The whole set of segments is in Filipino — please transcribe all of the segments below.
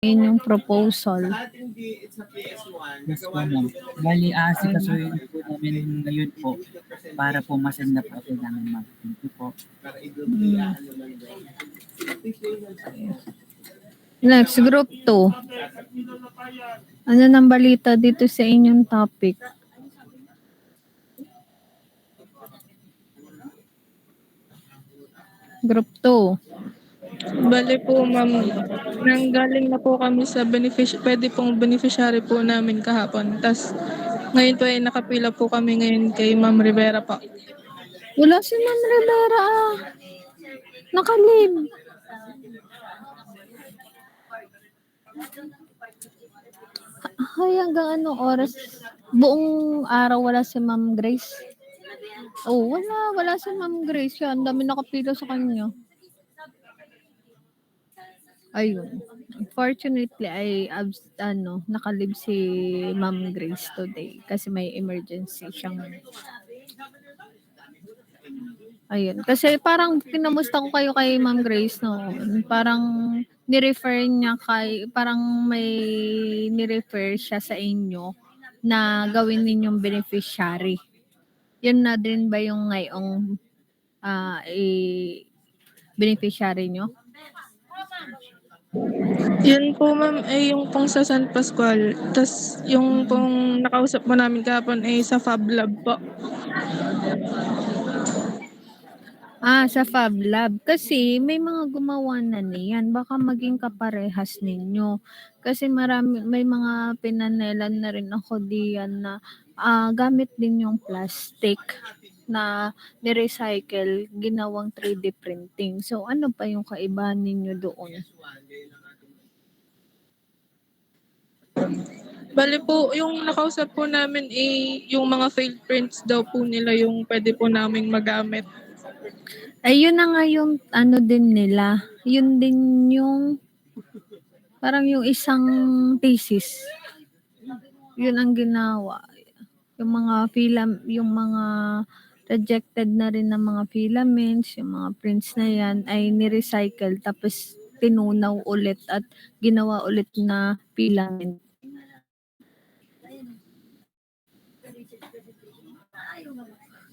inyong proposal. Yes po, ma'am. Bali, aasikasuhin po namin ngayon po para po masend na po agad namin, ma'am. Thank you po. Next, group 2. Ano nang balita dito sa inyong topic? Group 2. Bale po, ma'am, nanggaling na po kami sa pwede pong beneficiary po namin kahapon. Tas ngayon po ay nakapila po kami ngayon kay Ma'am Rivera po. Wala si Ma'am Rivera. Nakalib. Ay, hanggang anong oras? Buong araw wala si Ma'am Grace? Oh, wala si Ma'am Grace. Yan, dami nakapila sa kanya. Ayun. Unfortunately, nakalib si Ma'am Grace today kasi may emergency siyang. Ayun. Kasi parang kinamusta ko kayo kay Ma'am Grace noon. Parang ni-refer niya parang may ni-refer siya sa inyo na gawin ninyong beneficiary. Yun na din ba yung ngayong beneficiary nyo? Yun po, ma'am, ay yung pong sa San Pascual. Tas yung pong nakausap mo namin kahapon ay sa Fab Lab po. Sa Fab Lab. Kasi may mga gumawa na niyan. Baka maging kaparehas ninyo. Kasi may mga pinanelan na rin ako diyan na gamit din yung plastic na ni-recycle, ginawang 3D printing. So, ano pa yung kaibahan ninyo doon? Bale po, yung nakausap po namin yung mga failed prints daw po nila yung pwede po naming magamit. Ayun na nga yung din nila. Yun din yung parang yung isang thesis. Yun ang ginawa. Yung mga rejected na rin na mga filaments, yung mga prints na yan ay ni-recycle tapos tinunaw ulit at ginawa ulit na filament.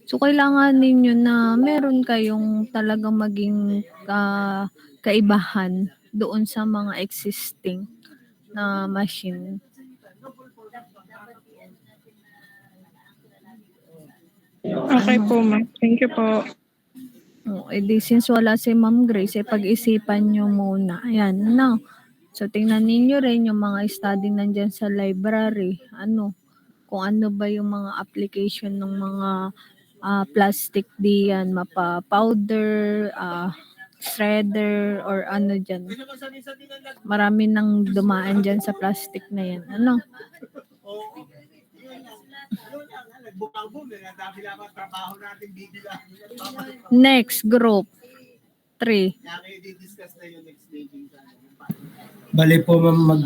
So, kailangan ninyo na meron kayong talagang maging kaibahan doon sa mga existing na machine. Okay po, ma'am. Thank you po. Edi since wala si Ma'am Grace, pag-isipan nyo muna. Ayan, no. So, tingnan ninyo rin yung mga study nandyan sa library. Kung ano ba yung mga application ng mga plastic diyan, mapa-powder, shredder, or ano dyan. Marami nang dumaan dyan sa plastic na yan. Next group 3. Bale po, ma'am,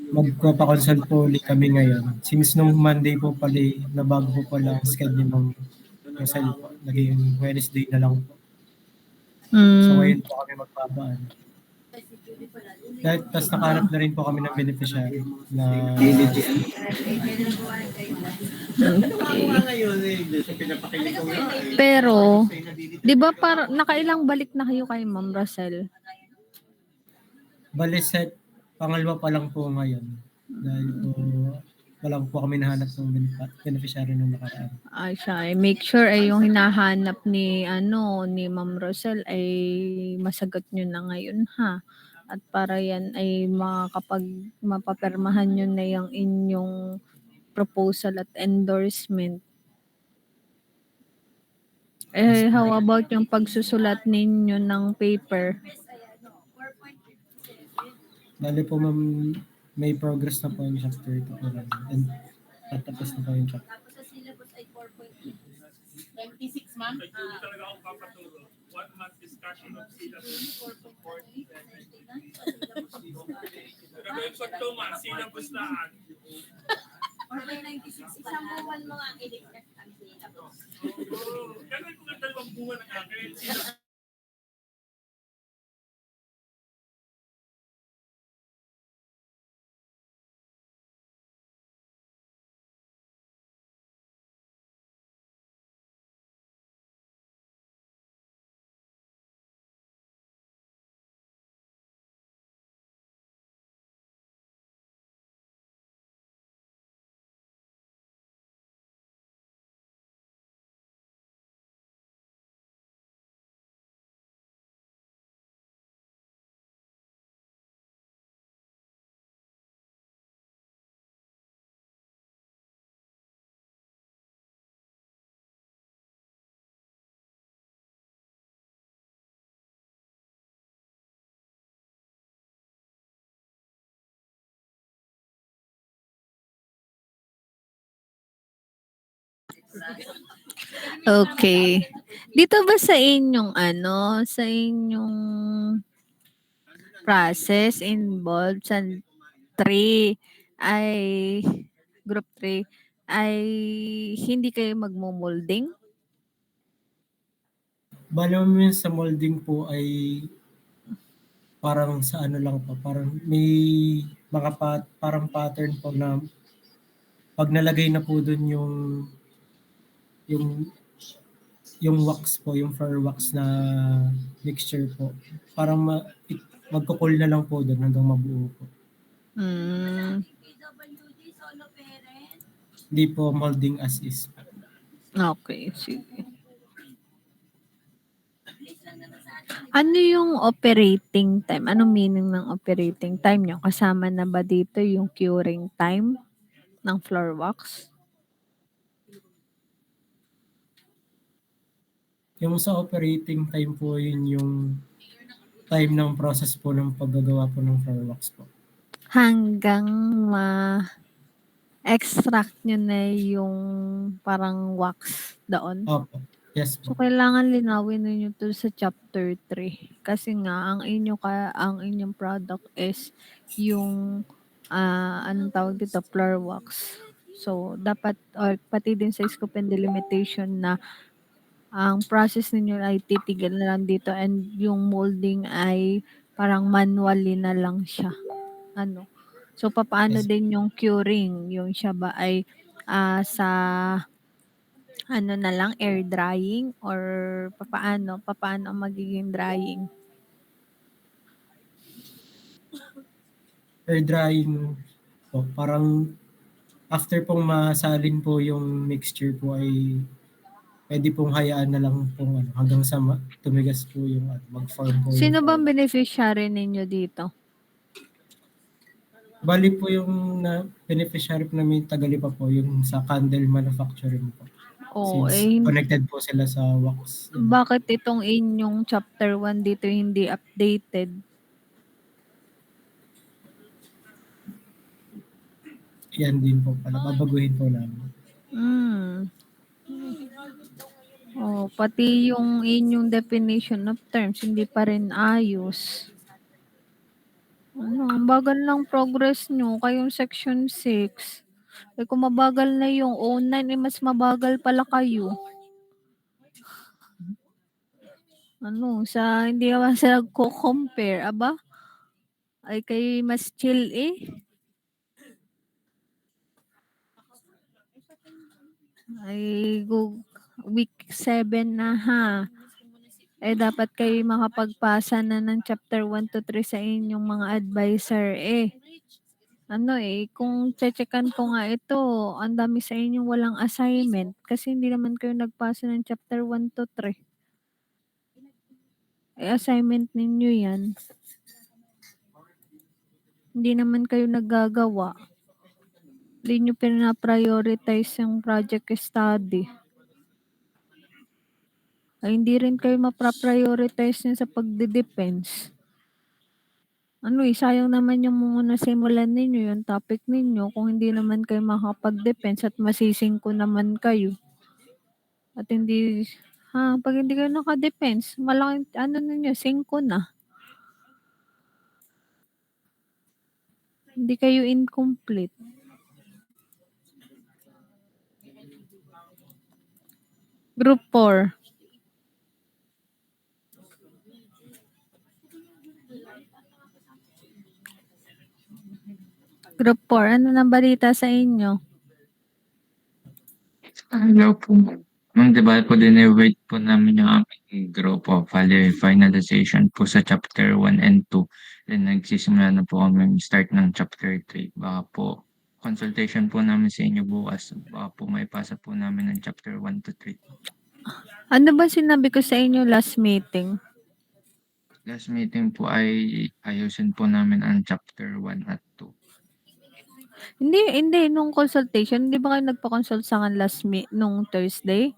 magpapakonsult po ulit kami ngayon. Since nung Monday po pala, nabago po pala ang schedule ng po. Naging Wednesday na lang po. So ngayon po kami magpapaan. Tapos nakahanap na rin po kami ng beneficiary na Pero, di ba nakailang balik na kayo kay Ma'am Rosel? Bale set, pangalawa pa lang po ngayon. Dahil po, wala po kami nahanap ng beneficiary nung nakaraan. Make sure yung hinahanap ni Ma'am Rosel ay masagot nyo na ngayon, ha? At para yan ay mapapermahan nyo na yung inyong proposal at endorsement. How about yung pagsusulat ninyo ng paper? Bale po, ma'am, may progress na po yung chapter 2 po rin. And tatapos na po yung chapter. Tapos sa syllabus ay 4.26, ma'am. Ay, talaga akong papatulog. 1 month discussion of syllabus. 4.48. Eksakto man, syllabus laan. 4.96, isang buwan mga i-discuss ang syllabus. Kaya kung ang 2 buwan na kaya Okay. Dito ba sa inyong sa inyong process involved sa 3 ay group 3 ay hindi kayo magmo-molding? Bale yun sa molding po ay parang sa ano lang po, parang may mga parang pattern po na pag nalagay na po dun yung yung wax po, yung fur wax na mixture po, parang magkukul na lang po dun hanggang mabuo po. Hmm. Hindi po molding as is. Okay, sige. Ano yung operating time? Anong meaning ng operating time niyo? Kasama na ba dito yung curing time ng floor wax? Yung sa operating time po, yun yung time ng process po ng paggagawa po ng floor wax po. Hanggang ma-extract nyo na yung parang wax doon? Opo. Yes So, po. kailangan linawin ninyo to sa chapter 3. Kasi nga, ang inyong product is yung, anong tawag dito, floor wax. So, dapat, or pati din sa scope and delimitation na ang process ninyo ay titigil na lang dito and yung molding ay parang manually na lang siya. So, papaano Yes. din yung curing? Yung siya ba ay sa na lang, air drying or papaano ang magiging drying? Air drying po, parang after pong masalin po yung mixture po ay pwede pong hayaan na lang pong hanggang sa tumigas po yung mag-form po Sino yung bang flour. beneficiary ninyo dito? Bali po yung beneficiary po namin Tagalipa po, yung sa candle manufacturing po. O, Since connected po sila sa wax. bakit itong inyong chapter 1 dito hindi updated? Yan din po pala, babaguhin po namin. Pati yung inyong definition of terms hindi pa rin ayos. Ang bagal ng progress nyo, kayong section 6. Kung mabagal na yung O9, mas mabagal pala kayo. Hindi naman sila nagko-compare, aba? Ay kayo mas chill Ay, week 7 na ha. Dapat kayo makapagpasa na ng chapter 1 to 3 sa inyong mga advisor kung checkan ko nga ito, ang dami sa inyong walang assignment kasi hindi naman kayo nagpasa ng chapter 1 to 3. Assignment ninyo yan. Hindi naman kayo naggagawa. Hindi nyo pina-prioritize yung project study. Hindi rin kayo mapra-prioritize sa pagde-defense. Sayang naman yung mga nasimulan ninyo, yung topic ninyo, kung hindi naman kayo makapag-defense at masising ko naman kayo. At pag hindi kayo naka-defense, malaking, ninyo, 5 na. Hindi kayo incomplete. Group 4. Group 4, ano nang balita sa inyo? Hello po. Ma'am, di ba po wait po namin yung aming grupo. Bali, finalization po sa chapter 1 and 2. Then nagsisimula na po kami start ng chapter 3. Baka po consultation po namin sa inyo bukas. Baka po may pasa po namin ng chapter 1 to 3. Ano ba sinabi ko sa inyo last meeting? Last meeting po ay ayusin po namin ang chapter 1 at 2. Hindi, nung consultation, hindi ba kayo nagpa-consult sa akin nung Thursday?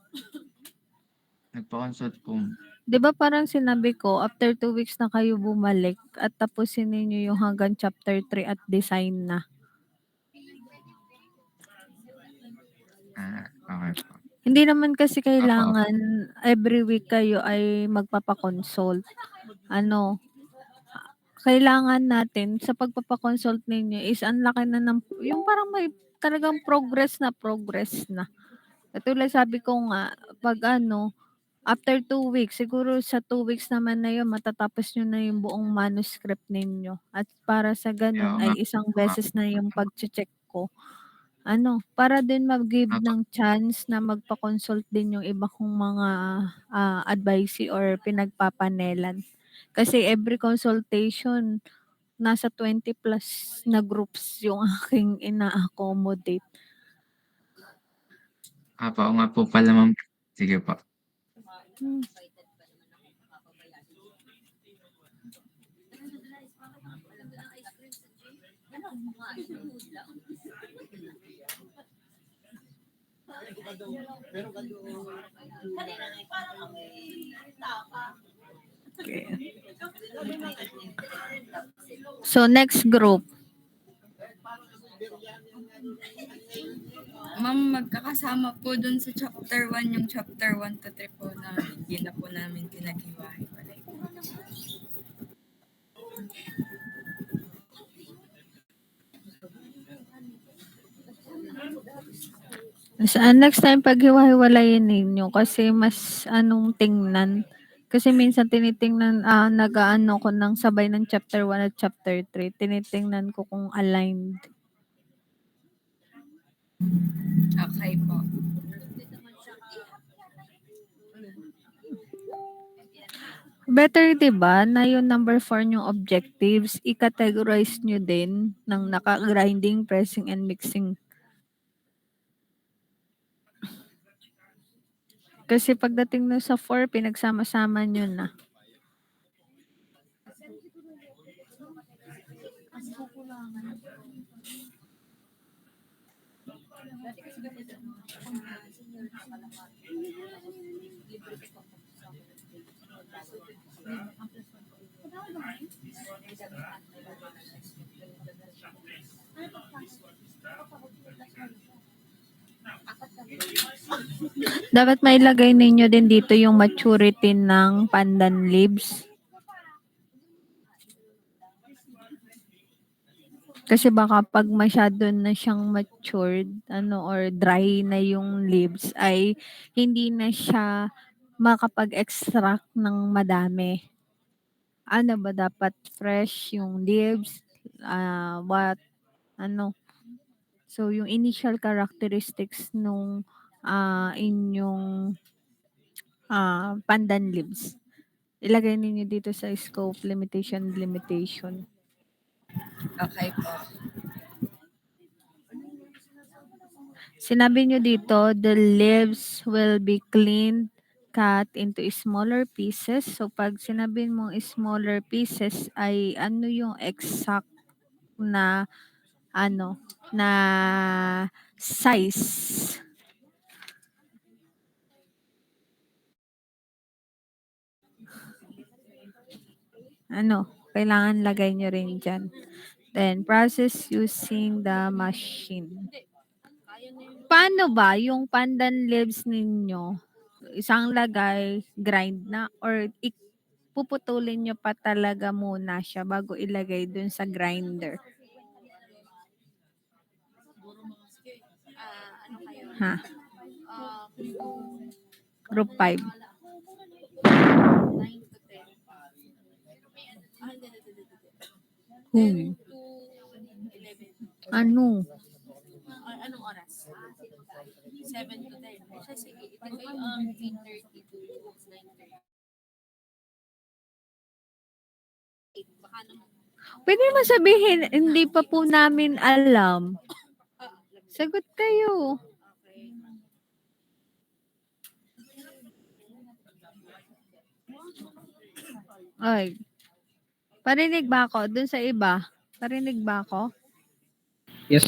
Nagpa-consult po. Di ba parang sinabi ko, after 2 weeks na kayo bumalik at tapusin ninyo yung hanggang chapter 3 at design na. Okay po. Hindi naman kasi kailangan every week kayo ay magpapa-consult. Ano, kailangan natin sa pagpapa-consult ninyo is ang laki na ng yung parang may talagang progress na. Katulad sabi ko nga, 'pag ano, after 2 weeks, siguro sa 2 weeks naman na yun matatapos niyo na yung buong manuscript ninyo at para sa Kaya gano'n nga ay isang po, ma'am. beses na yung pagche-check ko. Ano, para din mag-give Opo. ng chance na magpa-consult din yung iba kong mga, advisee or pinagpapanelan. Kasi every consultation nasa 20 plus na groups yung aking ina-accommodate. Oo nga po pala, ma'am. Sige po. Hmm. Okay. So next group. Ma'am, magkakasama po dun sa chapter 1, yung chapter 1 to 3 po namin. Hindi na po namin pinag-hiwa-hiwalay. Next time paghiwa-hiwalayin ninyo kasi mas anong tingnan. Kasi minsan tinitingnan, nag-aano ko ng sabay ng chapter 1 at chapter 3. Tinitingnan ko kung aligned. Okay po. Better 'di ba na yung number 4 yung objectives, i-categorize nyo din ng naka-grinding, pressing, and mixing. Kasi pagdating na sa 4, pinagsama-sama nyo na. Dapat mailagay ninyo din dito yung maturity ng pandan leaves. Kasi baka pag masyado na siyang matured, or dry na yung leaves ay hindi na siya makapag-extract ng madami. Ano ba dapat fresh yung leaves? So yung initial characteristics nung inyong pandan leaves. Ilagay ninyo dito sa scope limitation. Okay po. Sinabi nyo dito, the leaves will be cleaned, cut into smaller pieces. So pag sinabi mong smaller pieces ay ano yung exact na na size. Kailangan lagay nyo rin dyan. Then, process using the machine. Paano ba yung pandan leaves ninyo? Isang lagay, grind na, or puputulin nyo pa talaga muna siya bago ilagay dun sa grinder? Ha? Group 5. 9 to 10. Hmm. 10 to 11. Ano? Anong oras? 7 to 10. Siya, sige. Ito kayo 8:30 to 9:30. Baka naman. Pwede naman sabihin, hindi pa po namin alam. Sagot kayo. Okay. Ay. Parinig ba ako? Dun sa iba? Parinig ba ako? Yes.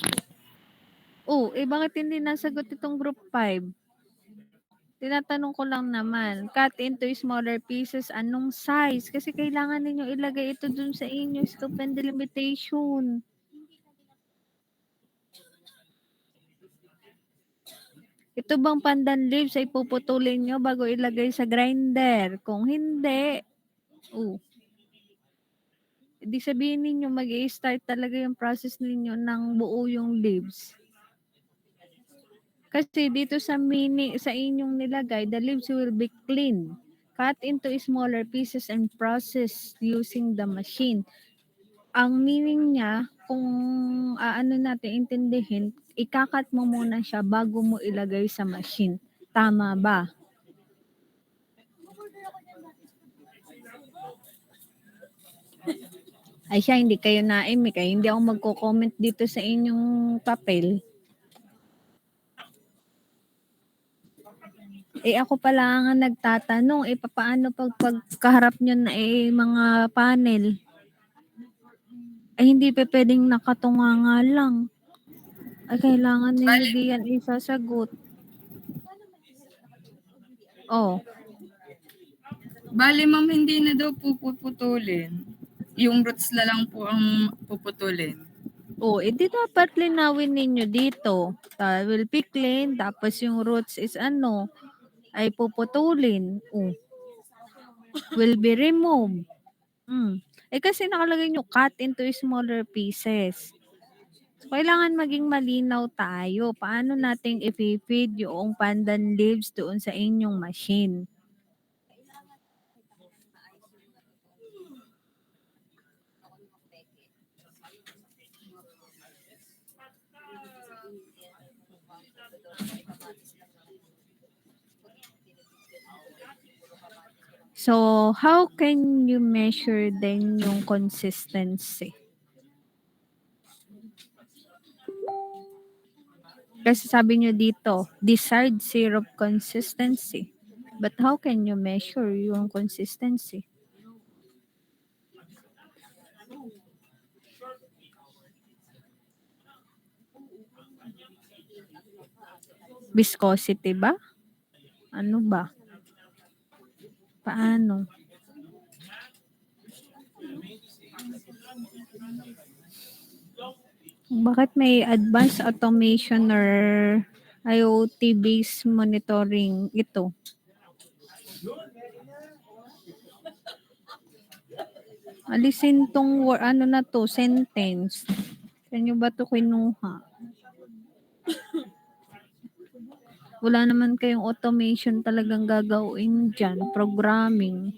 Bakit hindi nasagot itong group 5? Tinatanong ko lang naman, cut into smaller pieces, anong size? Kasi kailangan ninyo ilagay ito dun sa inyo scope and delimitation. Ito bang pandan leaves ay puputulin nyo bago ilagay sa grinder? Kung hindi, di sabihin ninyo mag-i-start talaga yung process ninyo ng buo yung leaves. Kasi dito sa inyong nilagay, the leaves will be cleaned, cut into smaller pieces and processed using the machine. Ang meaning niya, kung natin intindihin, ikakat mo muna siya bago mo ilagay sa machine. Tama ba? Ay siya, hindi kayo naimik. Ay, hindi ako magko-comment dito sa inyong papel. Ako pala nga nagtatanong, paano pagkaharap nyo na mga panel? Ay, hindi pa pwedeng nakatunganga lang. Ay, kailangan ninyo diyan isasagot. Oh. Bale, ma'am, hindi na daw po puputulin. Yung roots na lang po ang puputulin. Di dapat linawin ninyo dito. Will be clean, tapos yung roots is ay puputulin. Will be removed. Kasi nakalagay nyo, cut into smaller pieces. So, kailangan maging malinaw tayo. Paano nating i-feed yung pandan leaves doon sa inyong machine? So, how can you measure then yung consistency? Kasi sabi nyo dito, desired syrup consistency. But how can you measure yung consistency? Viscosity ba? Ano ba? Paano? Bakit may advanced automation or IoT-based monitoring ito? Alisin tong sentence. Saan nyo ba ito kinuha? Wala naman kayong automation talagang gagawin dyan. Programming.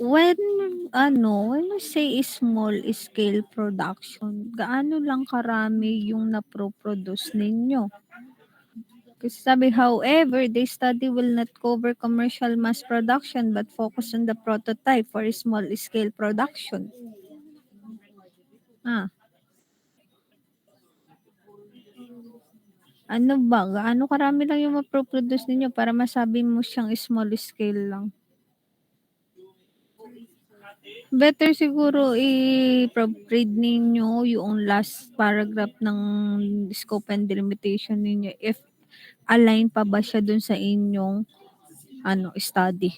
When you say small scale production, gaano lang karami yung naproproduce ninyo? Kasi sabi, however, the study will not cover commercial mass production but focus on the prototype for small scale production. Ano ba? Gaano karami lang yung maproproduce ninyo para masabi mo siyang small scale lang? Better siguro i-read ninyo yung last paragraph ng scope and delimitation ninyo if align pa ba siya dun sa inyong study.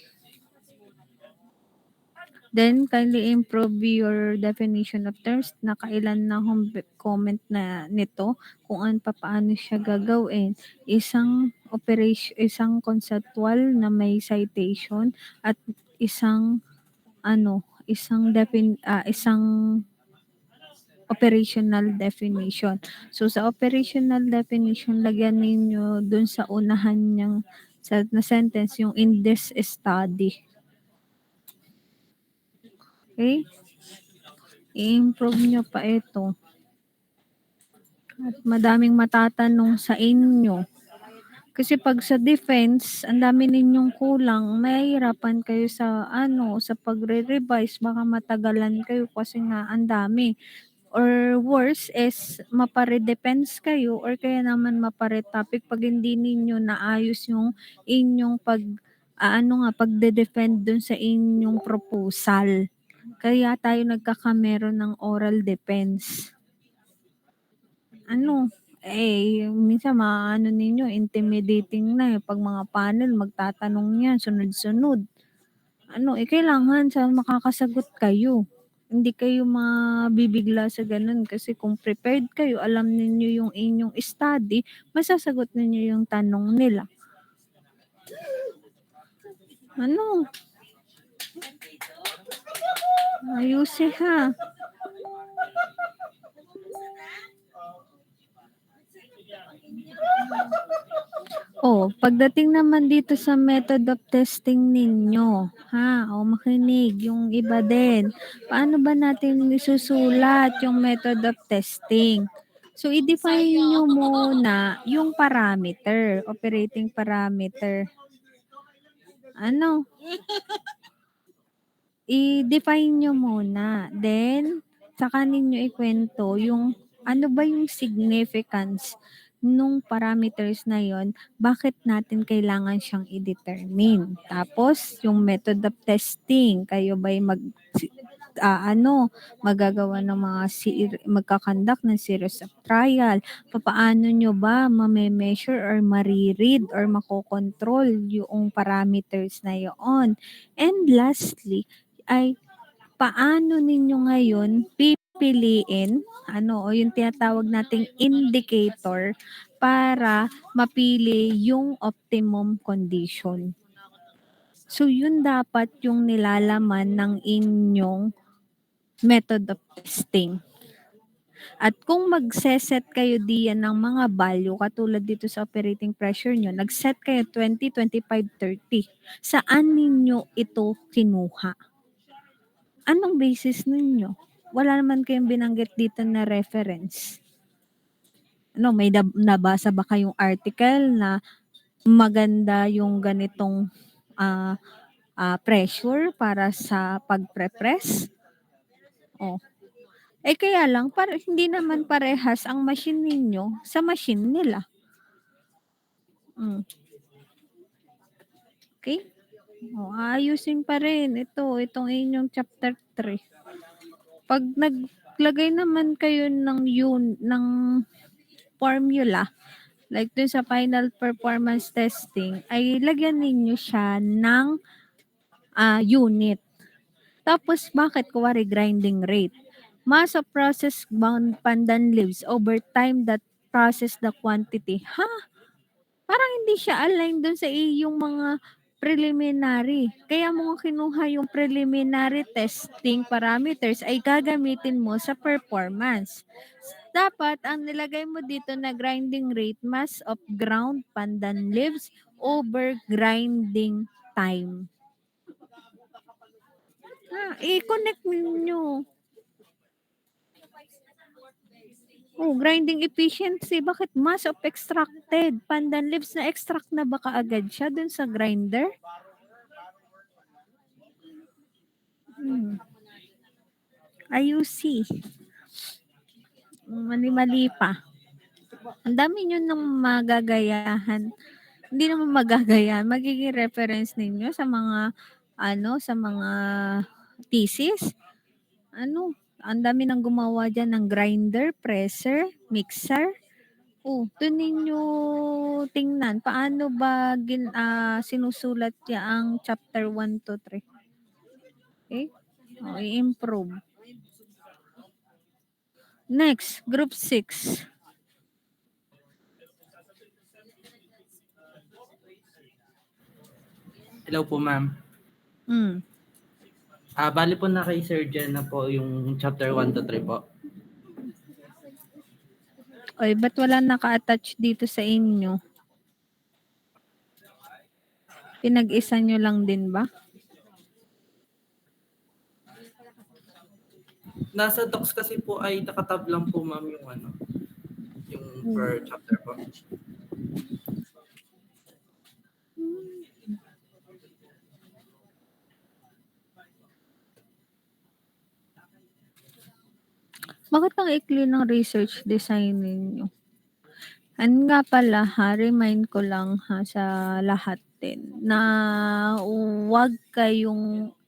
Then, kindly improve your definition of terms. Nakailan na comment na nito kung paano siya gagawin. Isang conceptual na may citation at isang operational definition. So, sa operational definition, lagyan ninyo dun sa unahan niyang na sentence yung in this study. Okay? I-improve nyo pa ito. At madaming matatanong sa inyo. Kasi pag sa defense, ang dami ninyong kulang, mahihirapan kayo sa pagre-revise, baka matagalan kayo kasi nga ang dami. Or worse is mapare-defense kayo or kaya naman mapare-topic pag hindi ninyo naayos yung inyong pagde-defend dun sa inyong proposal. Kaya tayo nagkakameron ng oral defense. Minsan ninyo, intimidating na pag mga panel, magtatanong yan, sunod-sunod. Kailangan sa makakasagot kayo. Hindi kayo mabibigla sa ganun kasi kung prepared kayo, alam ninyo yung inyong study, masasagot ninyo yung tanong nila. Ano? Ayusin ha. Oh, pagdating naman dito sa method of testing ninyo, ha? O makinig, yung iba din. Paano ba natin isusulat yung method of testing? So, i-define nyo muna yung parameter, operating parameter. Ano? I-define nyo muna. Then, saka ninyo ikwento yung ano ba yung significance nung parameters na yon, bakit natin kailangan siyang i-determine. Tapos, yung method of testing, kayo ba'y magagawa ng mga magkakandak ng series of trial. Papaano nyo ba mame-measure or mariread or makokontrol yung parameters na yon. And lastly, ay paano ninyo ngayon pipiliin o yung tinatawag nating indicator para mapili yung optimum condition. So yun dapat yung nilalaman ng inyong method of testing. At kung magse-set kayo diyan ng mga value, katulad dito sa operating pressure nyo, nag-set kayo 20, 25, 30. Saan ninyo ito kinuha? Anong basis ninyo? Wala naman kayong binanggit dito na reference. May nabasa ba kayong article na maganda yung ganitong pressure para sa pagpre-press? Kaya lang, hindi naman parehas ang machine ninyo sa machine nila. Okay? Ayusin pa rin itong inyong chapter 3. Pag naglagay naman kayo ng formula, like dun sa final performance testing, ay lagyan ninyo siya ng unit. Tapos, bakit kuwari grinding rate? Mass of process bound pandan leaves over time that process the quantity. Parang hindi siya align dun sa iyong mga preliminary. Kaya mo kinuha yung preliminary testing parameters ay gagamitin mo sa performance. Dapat ang nilagay mo dito na grinding rate, mass of ground pandan leaves over grinding time. I-connect ninyo. Grinding efficiency. Bakit mass of extracted? Pandan leaves na extract na ba kaagad siya dun sa grinder? IUC. Mali-mali pa. Ang dami nyo nang magagayahan. Hindi naman magagayahan. Magiging reference ninyo sa mga sa mga thesis. Ang dami nang gumawa dyan ng grinder, presser, mixer. Doon ninyo tingnan paano ba sinusulat niya ang chapter 1 to 3. Okay? I-improve. Next, group 6. Hello po, ma'am. Bali po na kay Sir Jen na po yung chapter 1 to 3 po. Ba't wala naka-attach dito sa inyo? Pinag-isa nyo lang din ba? Nasa docs kasi po ay nakatab lang po, ma'am, yung yung per chapter po. Bakit ang ikli ng research design ninyo? Nga pala, remind ko lang sa lahat din na huwag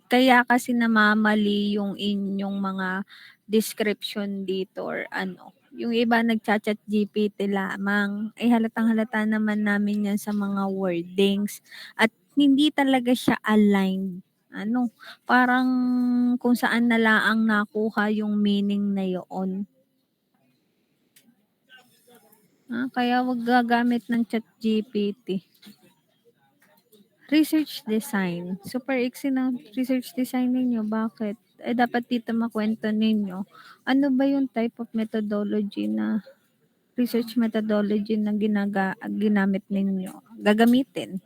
kaya kasi namamali yung inyong mga description dito or Yung iba nagchat GPT lamang. Halatang-halata naman namin yan sa mga wordings. At hindi talaga siya aligned Ano, parang kung saan na laang nakuha yung meaning na yoon. Kaya wag gagamit ng ChatGPT. Research design. Super iksi ng research design ninyo. Bakit? Dapat dito makwento ninyo. Ano ba yung type of methodology na research methodology na ginamit ninyo? Gagamitin.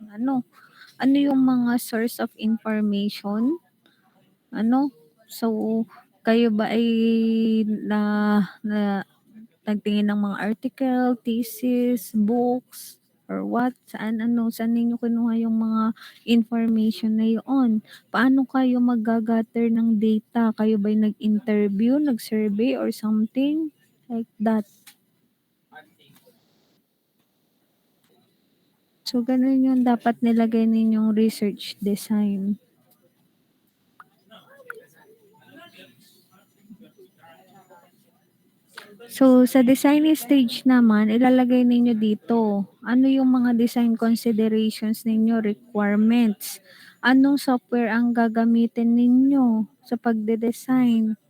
Ano yung mga source of information? So, kayo ba ay nagtingin ng mga article, thesis, books, or what? Saan ninyo kinuha yung mga information na yun? Paano kayo mag-gather ng data? Kayo ba'y nag-interview, nag-survey, or something like that? So, ganun yung dapat nilagay ninyong research design. So, sa design stage naman, ilalagay ninyo dito, ano yung mga design considerations ninyo, requirements, anong software ang gagamitin ninyo sa pagde-design.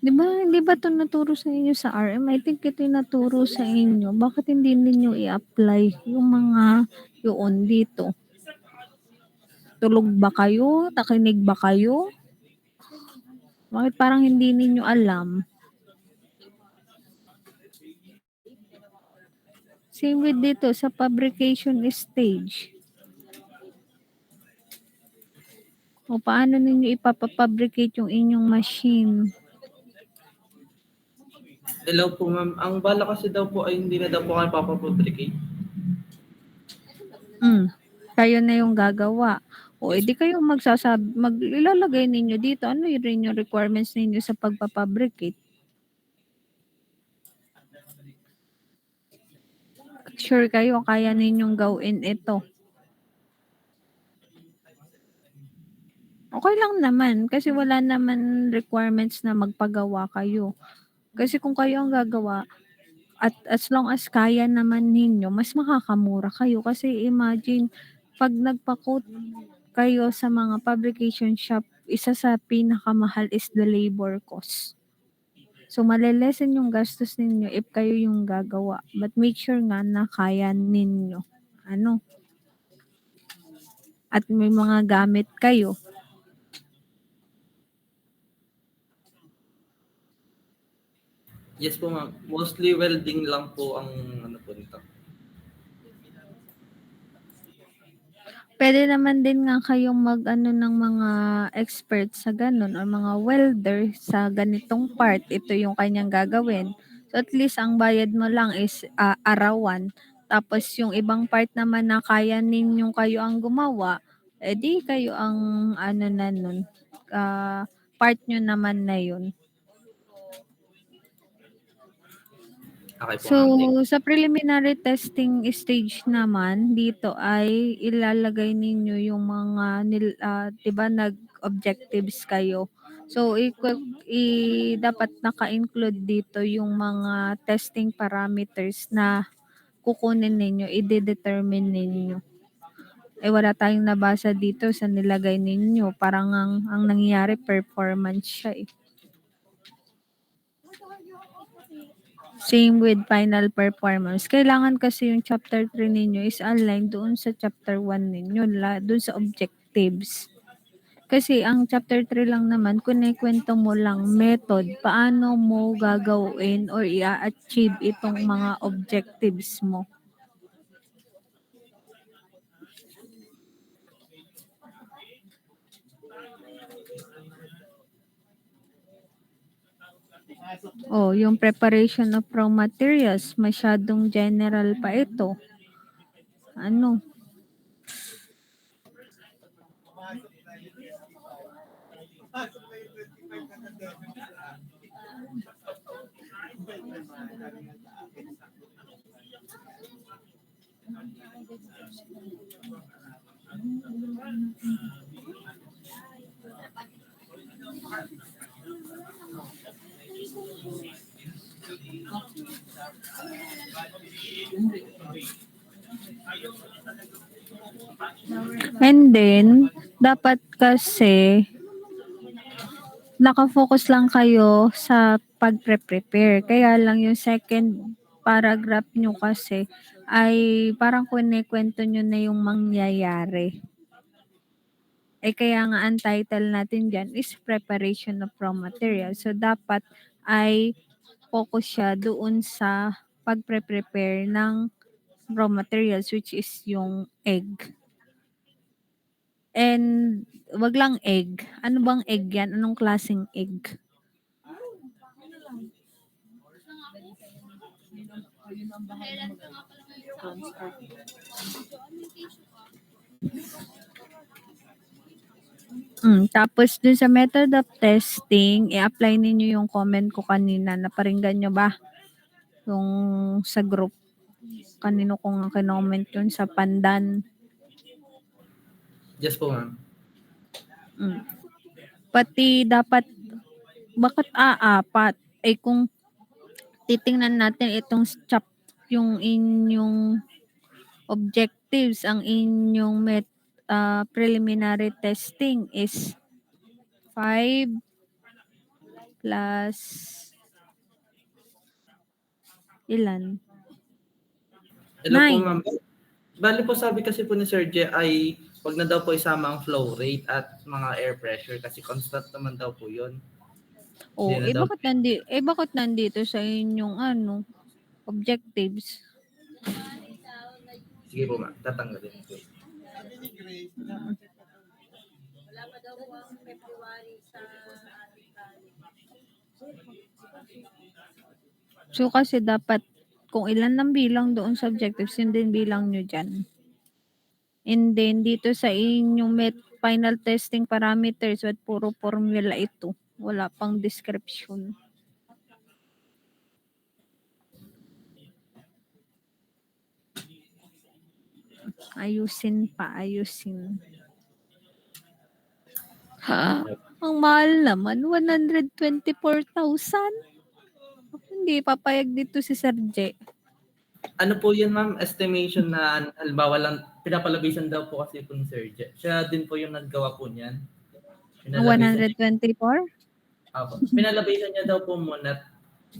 Hindi ba ito naturo sa inyo sa RM? I think ito yung naturo sa inyo. Bakit hindi ninyo i-apply yung mga yun dito? Tulog ba kayo? Takinig ba kayo? Bakit parang hindi ninyo alam? Same with dito sa fabrication stage. O paano ninyo ipapafabricate yung inyong machine? Hello po ma'am. Ang bala kasi daw po ay hindi na daw po kayo papapublicate. Kayo na yung gagawa. O edi kayo ilalagay ninyo dito. Ano rin yung requirements ninyo sa pagpapabricate? Sure kayo kaya ninyong gawin ito. Okay lang naman kasi wala naman requirements na magpagawa kayo. Kasi kung kayo ang gagawa, at as long as kaya naman ninyo, mas makakamura kayo. Kasi imagine, pag nagpa-quote kayo sa mga fabrication shop, isa sa pinakamahal is the labor cost. So, malilesen yung gastos ninyo if kayo yung gagawa. But make sure nga na kaya ninyo. At may mga gamit kayo. Yes po ma'am. Mostly welding lang po ang po nito. Pwede naman din nga kayong ng mga experts sa ganun or mga welder sa ganitong part. Ito yung kanyang gagawin. So at least ang bayad mo lang is arawan. Tapos yung ibang part naman na kaya ninyong kayo ang gumawa, edi kayo ang part nyo naman na yun. Okay po So, ma'am. sa preliminary testing stage naman, dito ay ilalagay ninyo yung mga, 'di ba nag-objectives kayo. So, dapat naka-include dito yung mga testing parameters na kukunin ninyo, i-determine ninyo. Wala tayong nabasa dito sa nilagay ninyo. Parang ang nangyayari performance siya eh. Same with final performance. Kailangan kasi yung chapter 3 ninyo is align doon sa chapter 1 ninyo, doon sa objectives. Kasi ang chapter 3 lang naman, kunikwento mo lang method, paano mo gagawin or i-achieve itong mga objectives mo. Yung preparation of raw materials, masyadong general pa ito. And then, dapat kasi nakafocus lang kayo sa pagpre-prepare. Kaya lang yung second paragraph nyo kasi ay parang kunikwento nyo na yung mangyayari. Kaya nga ang title natin dyan is Preparation of Raw Material. So, dapat ay focus siya doon sa pagpre-prepare ng raw materials which is yung egg. And wag lang egg. Ano bang egg yan? Anong klaseng egg? Tapos dun sa method of testing, i-apply ninyo yung comment ko kanina. Naparinggan nyo ba? Yung sa group. Kanino ko nga kinoment yun sa pandan. Yes po, ma'am. Pati dapat, bakit apat? Kung titingnan natin itong yung inyong objectives, ang inyong preliminary testing is 5 plus ilan? Hello po, 9. ma'am. Bali po sabi kasi po ni Sir J ay wag na daw po isama ang flow rate at mga air pressure kasi constant naman daw po yun. Hindi na daw- Bakit nandito sa inyong objectives? Sige po, ma'am. Tatanggalin po. So kasi dapat kung ilan ng bilang doon sa objectives, yun din bilang nyo dyan. And then dito sa inyong final testing parameters, at puro formula ito. Wala pang description. Ayusin. Ang mahal naman, 124,000. Hindi papayag dito si Sir J. Ano po yun, ma'am? Estimation na halimbawa lang, pinapalabisan daw po kasi po ni Sir J. Siya din po yung naggawa po niyan. 124? Apo. Pinalabisan niya daw po muna.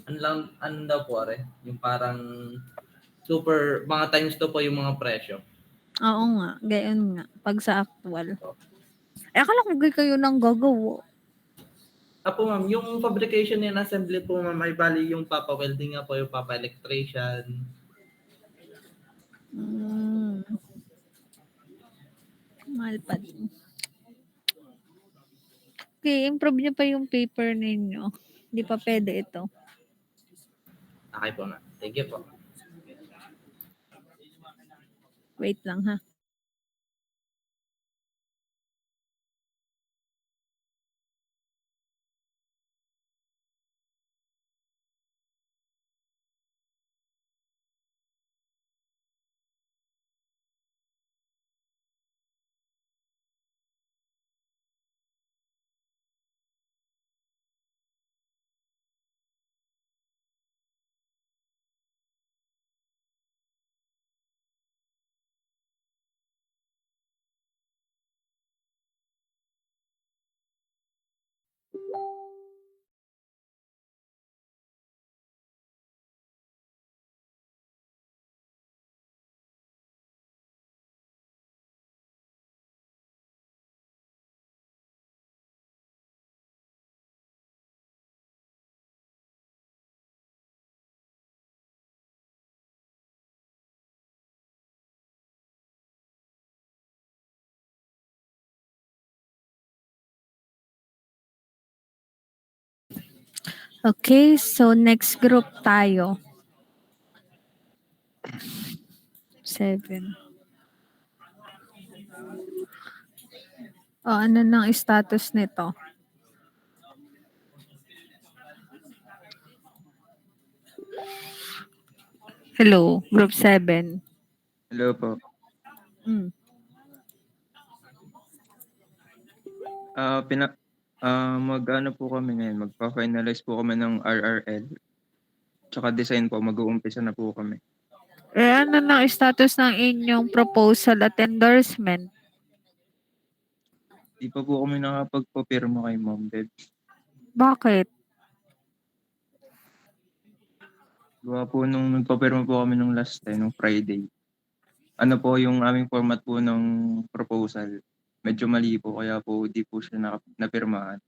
Ano daw po, are? Yung parang super, mga times to po yung mga presyo. Oo nga, gayon nga. Pag sa actual. Akala ko kayo nang gagawa. Apo, ma'am, yung fabrication and assembly po, ma'am, ay bali yung papa-welding nga po, yung papa-electrician. Mahal pa din. Okay, improve nyo pa yung paper ninyo. Hindi pa pwede ito. Okay po, ma'am. Thank you po. Wait lang ha. Okay, so next group tayo. 7. Ano nang status nito? Hello, group 7. Hello po. Mag-ano po kami ngayon, magpa-finalize po kami ng RRL. Tsaka design po, mag-uumpisa na po kami. Ano na status ng inyong proposal at endorsement? Di pa po kami nakapagpapirma kay Ma'am Deb. Bakit? Gawa po nung nagpapirma po kami nung last time, nung Friday. Ano po yung aming format po ng proposal. Medyo mali po, kaya po di po siya napirmahan.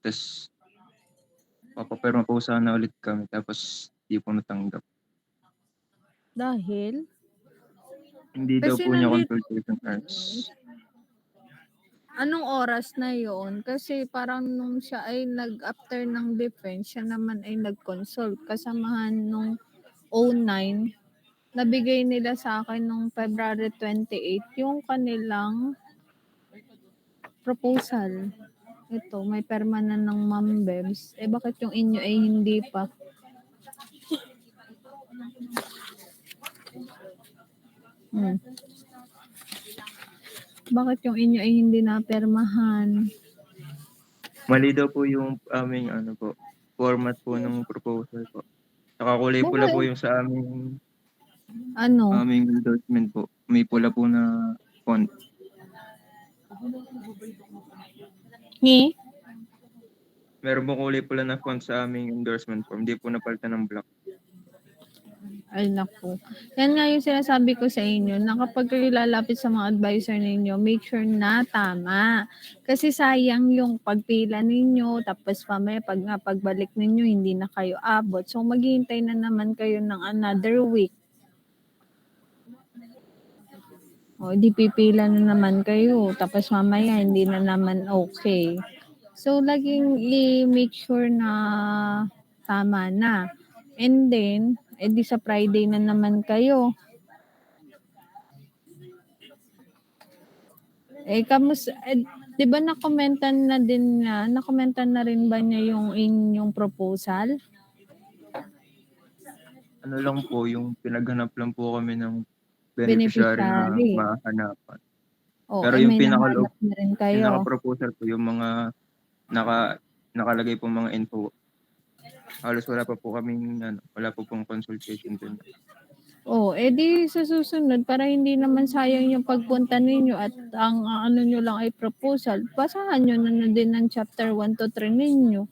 Tapos, papapirma po sana ulit kami, tapos di po natanggap. Dahil? Hindi daw Kasi po niya nandito, consultation hours. anong oras na yon? Kasi parang nung siya ay nag-after ng defense, siya naman ay nag-consult. Kasamahan nung 09, nabigay nila sa akin nung February 28 yung kanilang proposal. Ito, may perma na ng Ma'am Bebs. Bakit yung inyo ay hindi pa? Bakit yung inyo ay hindi napermahan? Mali daw po yung aming format po ng proposal po. Saka kulay pula po yung sa aming endorsement po. May pula po na font. Meron po kulay pula na font sa aming endorsement form. Hindi po napalitan ng black. Ay naku. Yan nga yung sinasabi ko sa inyo, na kapag kayo lalapit sa mga advisor ninyo, make sure na tama. Kasi sayang yung pagpila ninyo, tapos mamaya pagbalik ninyo, hindi na kayo abot. So maghihintay na naman kayo ng another week. O, di pipila na naman kayo, tapos mamaya hindi na naman okay. So laging i-make sure na tama na. And then, di sa Friday na naman kayo. Di ba nakomentan na rin ba niya yung inyong proposal? Ano lang po, yung pinaghanap lang po kami ng beneficiary na mahanapan. Pero yung pinaka-proposal po, yung mga nakalagay po mga info, halos wala pa po kaming wala po pong consultation dun. Di sa susunod, para hindi naman sayang yung pagpunta ninyo at ang ano nyo lang ay proposal, basahan nyo na din ng chapter 1 to 3 ninyo.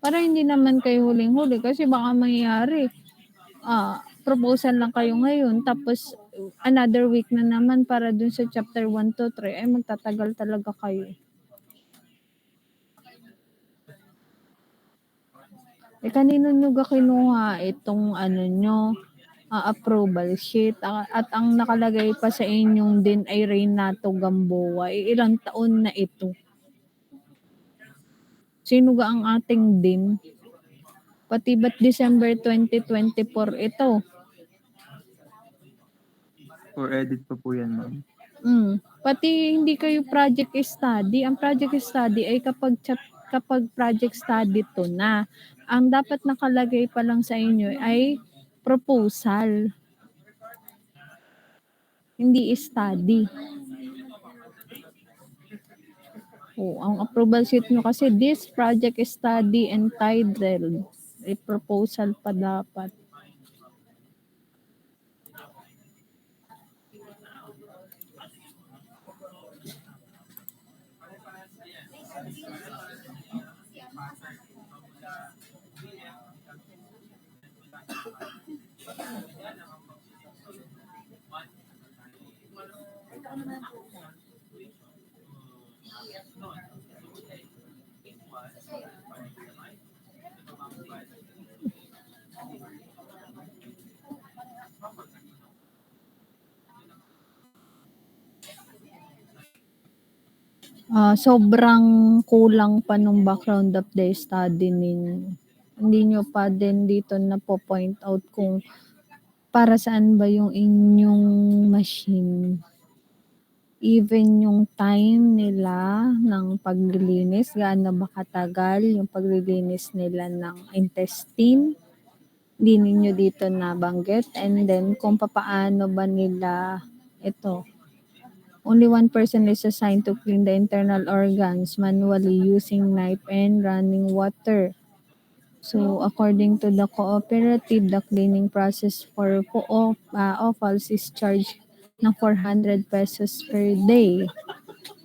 Para hindi naman kayo huling-huli kasi baka mangyari, proposal lang kayo ngayon, tapos another week na naman para dun sa chapter 1 to 3, ay magtatagal talaga kayo. Kanino nyo kinuha itong approval sheet at ang nakalagay pa sa inyong din ay Renato Gamboa. Ilang taon na ito? Sino ga ang ating din? Pati ba't December 2024 ito? For edit pa po yan, ma'am. Pati hindi kayo project study. Ang project study ay kapag project study to na. Ang dapat nakalagay pa lang sa inyo ay proposal. Hindi study. Ang approval sheet nyo kasi this project study entitled, ay proposal pa dapat. Sobrang kulang pa nung background of the study ninyo. Hindi nyo pa din dito na po-point out kung para saan ba yung inyong machine. Even yung time nila ng paglilinis, gaano ba katagal yung paglilinis nila ng intestine, hindi ninyo dito nabanggit. And then kung papaano ba nila ito. Only one person is assigned to clean the internal organs manually using knife and running water. So, according to the cooperative, the cleaning process for offals is charged ng 400 pesos per day.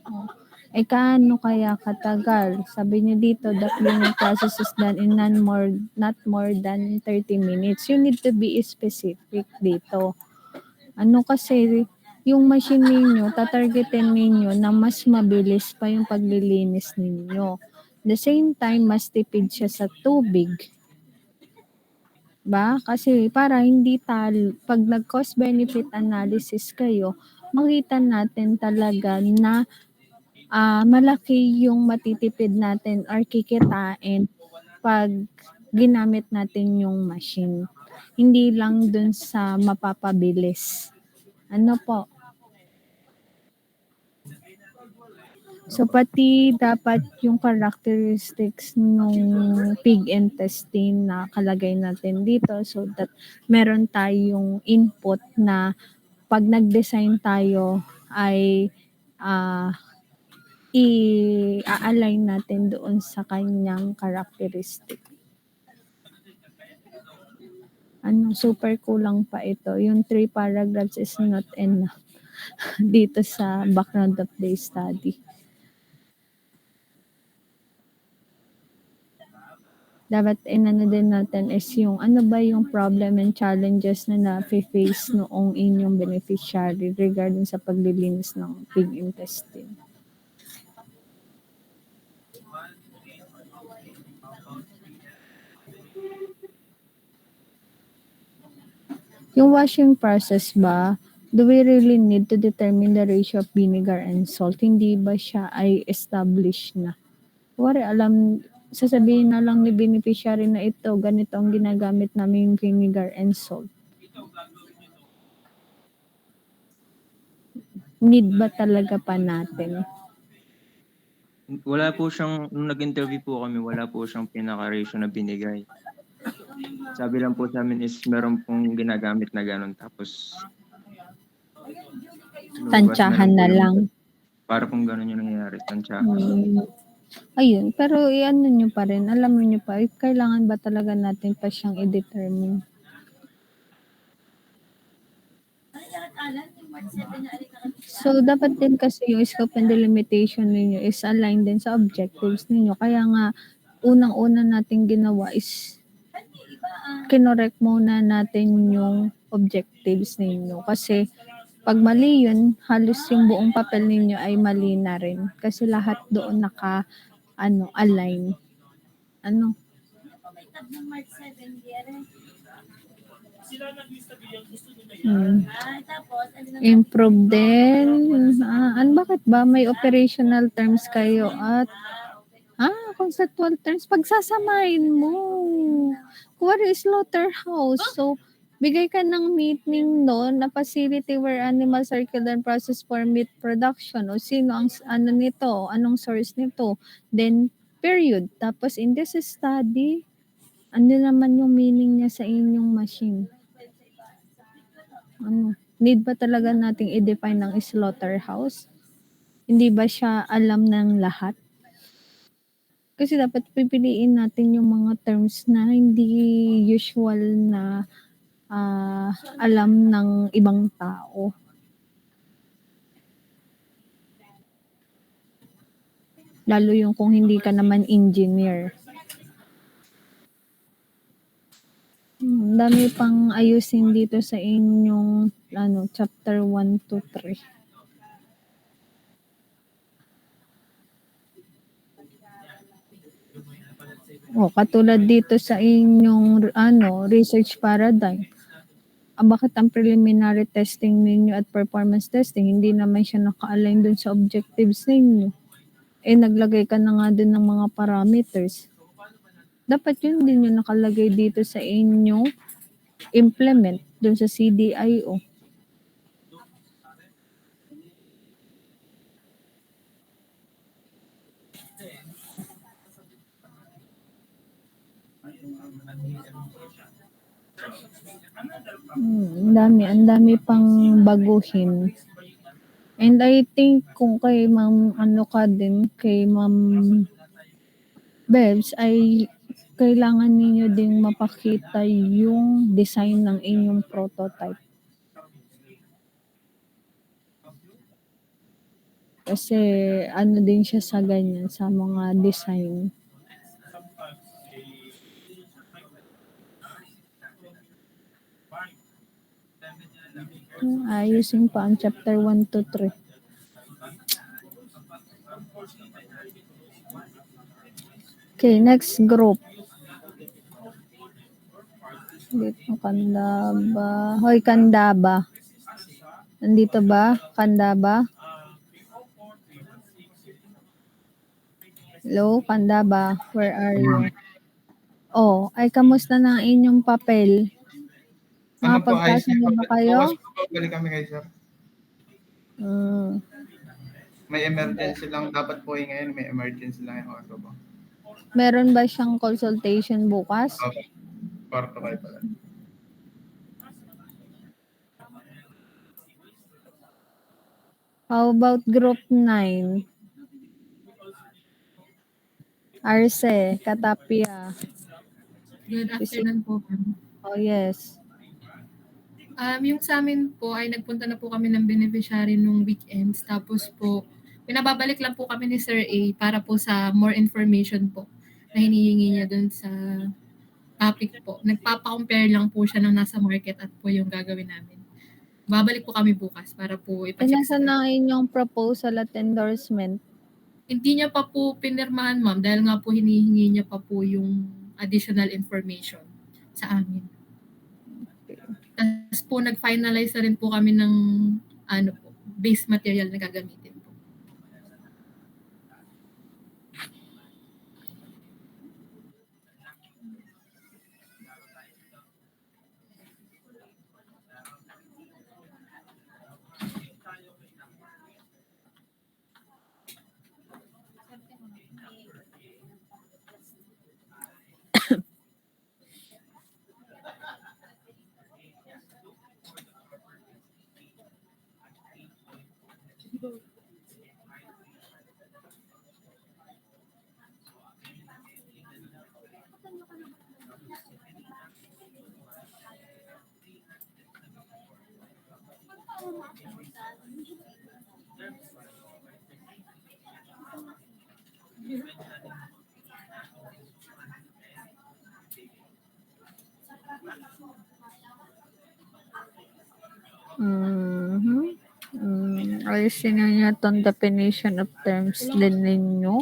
Oh. Eh, kaano kaya katagal? Sabi niyo dito, the cleaning process is done in not more than 30 minutes. You need to be specific dito. Ano kasi, yung machine ninyo, tatargetin ninyo na mas mabilis pa yung paglilinis ninyo. The same time, mas tipid siya sa tubig. Ba? Kasi para hindi pag nag-cost benefit analysis kayo, makita natin talaga na malaki yung matitipid natin or kikitain pag ginamit natin yung machine. Hindi lang dun sa mapapabilis. Ano po? So, pati dapat yung characteristics ng pig intestine na kalagay natin dito so that meron tayong input na pag nag-design tayo ay i-align natin doon sa kanyang characteristic. Super kulang pa ito. Yung 3 paragraphs is not enough dito sa background of the study. Dapat inano din natin is yung ano ba yung problem and challenges na na-face noong inyong beneficiary regarding sa paglilinis ng pig intestine. Yung washing process ba, do we really need to determine the ratio of vinegar and salt? Hindi ba siya ay established na? Wari sasabihin na lang ni beneficiary na ito, ganito ang ginagamit namin vinegar and salt. Need ba talaga pa natin? Wala po siyang, nung nag-interview po kami, wala po siyang pinaka-ratio na binigay. Sabi lang po sa amin is meron pong ginagamit na gano'n. Tapos, Tansyahan na lang. Para kung gano'n yung nangyayari, tansyahan. Ayun, pero i-ano nyo pa rin, alam nyo pa, kailangan ba talaga natin pa siyang i-determine? So, dapat din kasi yung scope and delimitation ninyo is aligned din sa objectives ninyo. Kaya nga, unang-una natin ginawa is kinorek muna natin yung objectives ninyo. Kasi, pag mali yun, halos yung buong papel ninyo ay mali na rin. Kasi lahat doon align. Improve din. Bakit ba may operational terms kayo at conceptual terms? Pagsasamahin mo. Kuwari slaughterhouse. So, bigay ka ng meaning doon na facility where animals are killed and processed for meat production. O sino ang nito? Anong source nito? Then, period. Tapos, in this study, ano naman yung meaning niya sa inyong machine? Need ba talaga nating i-define ng slaughterhouse? Hindi ba siya alam ng lahat? Kasi dapat pipiliin natin yung mga terms na hindi usual na alam ng ibang tao. Lalo yung kung hindi ka naman engineer. Ang dami pang ayusin dito sa inyong chapter 1 to 3. Katulad dito sa inyong research paradigm. Bakit ang preliminary testing ninyo at performance testing hindi naman siya naka-align dun sa objectives ninyo? Naglagay ka na nga dun ng mga parameters. Dapat yun din yung nakalagay dito sa inyong implement dun sa CDIO. Ang dami pang baguhin. And I think kung kay Ma'am kay Ma'am Bebs ay kailangan ninyo ding mapakita yung design ng inyong prototype. Kasi ano din siya sa ganyan, sa mga design. Ayusin pa ang chapter 1 to 3. Okay, next group. Dito, Kandaba. Hoy, Kandaba. Nandito ba? Kandaba? Hello, Kandaba. Where are you? Oh, ay kamusta na ang inyong papel? Ano po, ayos Nakapagpasa niyo na po. ba kayo? Bukas po balik kami kayo, sir. May emergency lang. Dapat po ngayon, may emergency lang yung auto po. Meron ba siyang consultation bukas? Okay. Kwarto kayo pala. How about group 9? Arce, Katapia. Good afternoon po, ma'am. Oh, yes. Yung sa amin po ay nagpunta na po kami ng beneficiary nung weekends. Tapos po, pinababalik lang po kami ni Sir A para po sa more information po na hinihingi niya dun sa topic po. Nagpapa-compare lang po siya ng nasa market at po yung gagawin namin. Babalik po kami bukas para po ipacheck. Nasa na inyong proposal at endorsement? Hindi niya pa po pinirmahan, ma'am, dahil nga po hinihingi niya pa po yung additional information sa amin. Tapos po nag-finalize na rin po kami ng base material na gagamitin po. Ayusin niyo itong definition of terms din ninyo.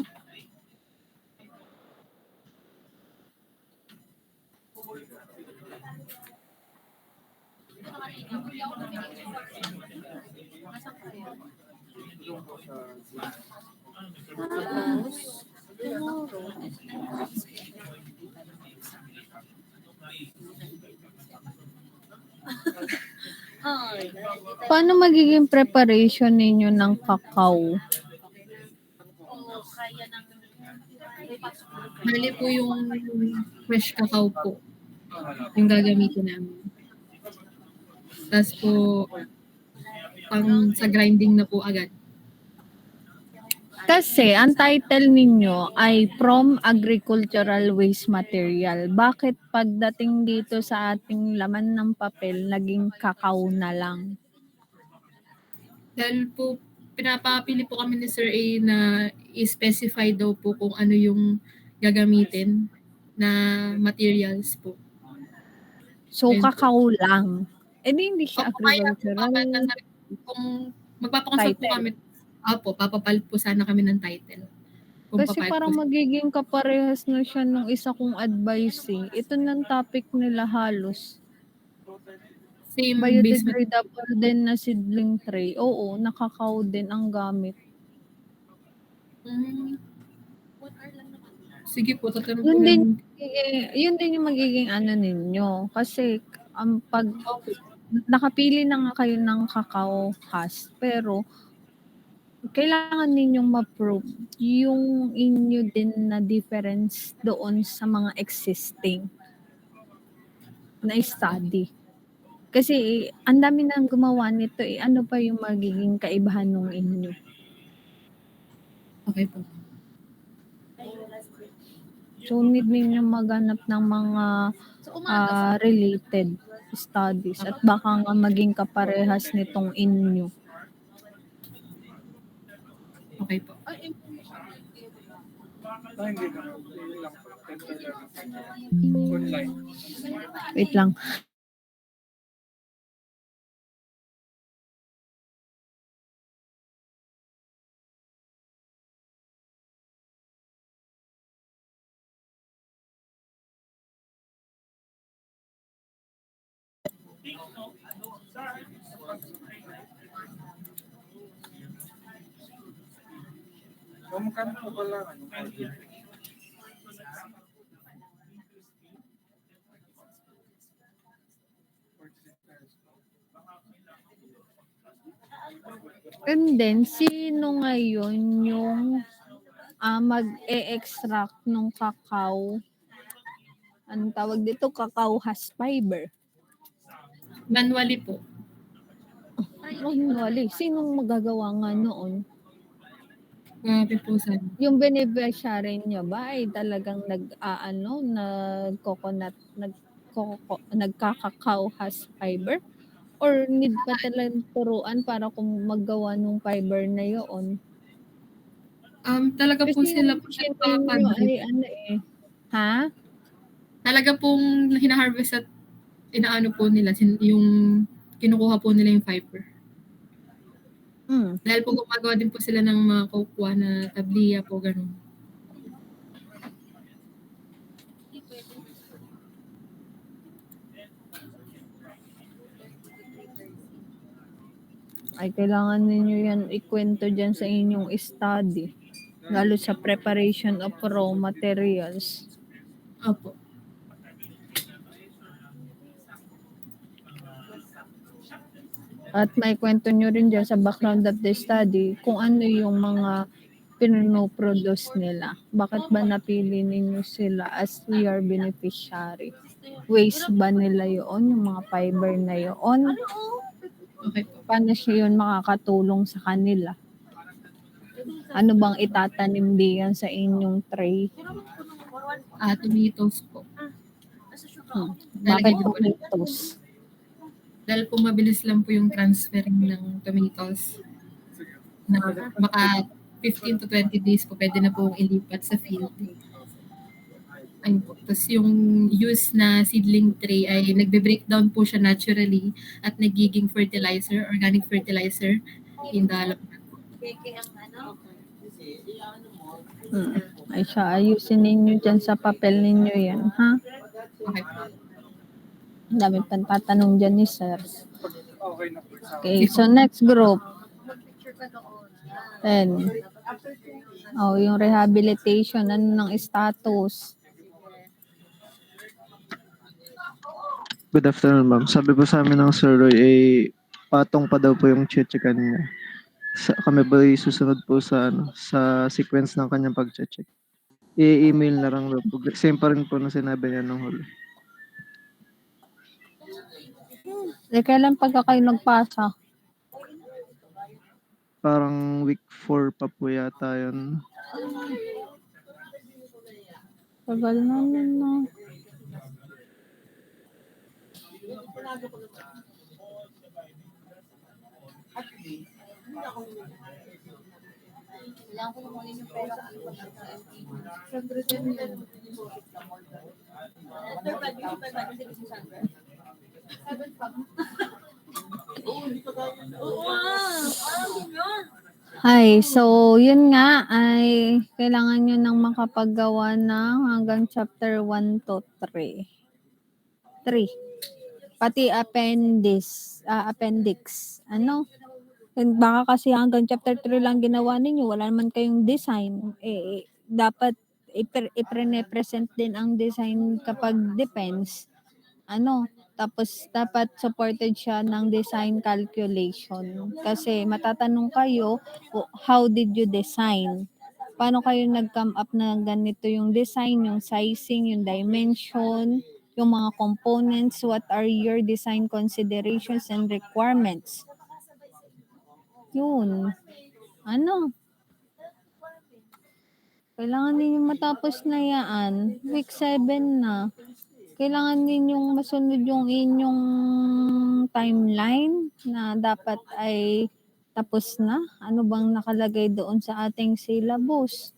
Paano magiging preparation ninyo ng cacao? Bali po yung fresh cacao po yung gagamitin namin. Tapos po pang sa grinding na po agad. Kasi ang title ninyo ay From Agricultural Waste Material. Bakit pagdating dito sa ating laman ng papel, naging cacao na lang? Dahil po pinapapili po kami ni Sir A na i-specify daw po kung ano yung gagamitin na materials po. So, cacao lang. Eh di hindi siya Opo, kaya po agricultural. kung magpapakonsult po Title. kami, papapalit po sana kami ng title. Kung Kasi papayag parang po. magiging kaparehas na siya nung isa kong advice eh. Ito ng topic nila halos. Same base material. Biodegradable din na seedling tray. Oo, nakakao din ang gamit. Sige po, tatanong po Yun din, namin. yun din yung magiging ano ninyo. Kasi pag nakapili na nga kayo ng cacao husk, pero kailangan ninyong ma-prove yung inyo din na difference doon sa mga existing na study. Kasi ang dami nang gumawa nito eh. Ano pa yung magiging kaibahan ng inyo? Okay po. So, need ninyo maghanap ng mga related studies at baka nga maging kaparehas nitong inyo. Okay po. Hindi na. Online. Wait lang. Magkano po pala? And then, sino ngayon yung mag-e-extract ng cacao? Anong tawag dito? Cacao husk fiber. Manually po. Manually. Sinong magagawa nga noon? Grabe po sa Yung beneficiary niya ba ay talagang nagkakakao husk fiber? Or need pa talagang turuan para kung maggawa ng fiber na yun? Talaga po Kasi sila yung po machine ninyo ay ha? Talaga pong hina-harvest at inaano po nila, yung kinukuha po nila yung fiber. Dahil po gumagawa din po sila ng mga cocoa na tabliya po, ganun. Ay kailangan ninyo yan ikwento dyan sa inyong study. Lalo sa preparation of raw materials. Opo. At may kwento nyo rin dyan sa background of the study kung ano yung mga pinoproduce nila. Bakit ba napili ninyo sila as your beneficiary? Waste ba nila yun, yung mga fiber na yun? Okay. Paano siya yun makakatulong sa kanila? Ano bang itatanim diyan sa inyong tray? Tomatoes po. Bakit tomatoes? Dahil po mabilis lang po yung transferring ng tomatoes. Na maka 15 to 20 days po pwede na po ilipat sa field. Ayun po. Tapos yung use na seedling tray ay nagbe-breakdown po siya naturally at nagiging fertilizer, organic fertilizer in the lab. Ay siya, ayusin ninyo dyan sa papel ninyo yan, ha? Okay. Ang dami pang tatanong dyan ni sir. Okay, so next group. 10. Oh, yung rehabilitation, ano ng status? Good afternoon, ma'am. Sabi po sa amin ng Sir Roy, patong pa daw po yung check-checkan niya. Kami ba susunod po sa sequence ng kanyang pag-check? I-email na lang daw po. Same pa rin po na sinabi niya nung huli. Kailan pagka kayo nagpasa? Parang week 4 pa po yata yun. Tagal na nun. Hi, so yun nga ay kailangan nyo nang makapaggawa ng hanggang chapter 1 to 3. 3. Pati appendix. Ano? And baka kasi hanggang chapter 3 lang ginawa ninyo, wala naman kayong design. Dapat i-present din ang design kapag depends. Tapos dapat supported siya ng design calculation. Kasi matatanong kayo, how did you design? Paano kayo nag-come up na ganito yung design, yung sizing, yung dimension, yung mga components, what are your design considerations and requirements? Yun. Kailangan ninyong matapos na yan. Week 7 na. Kailangan ninyong masunod yung inyong timeline na dapat ay tapos na. Ano bang nakalagay doon sa ating syllabus?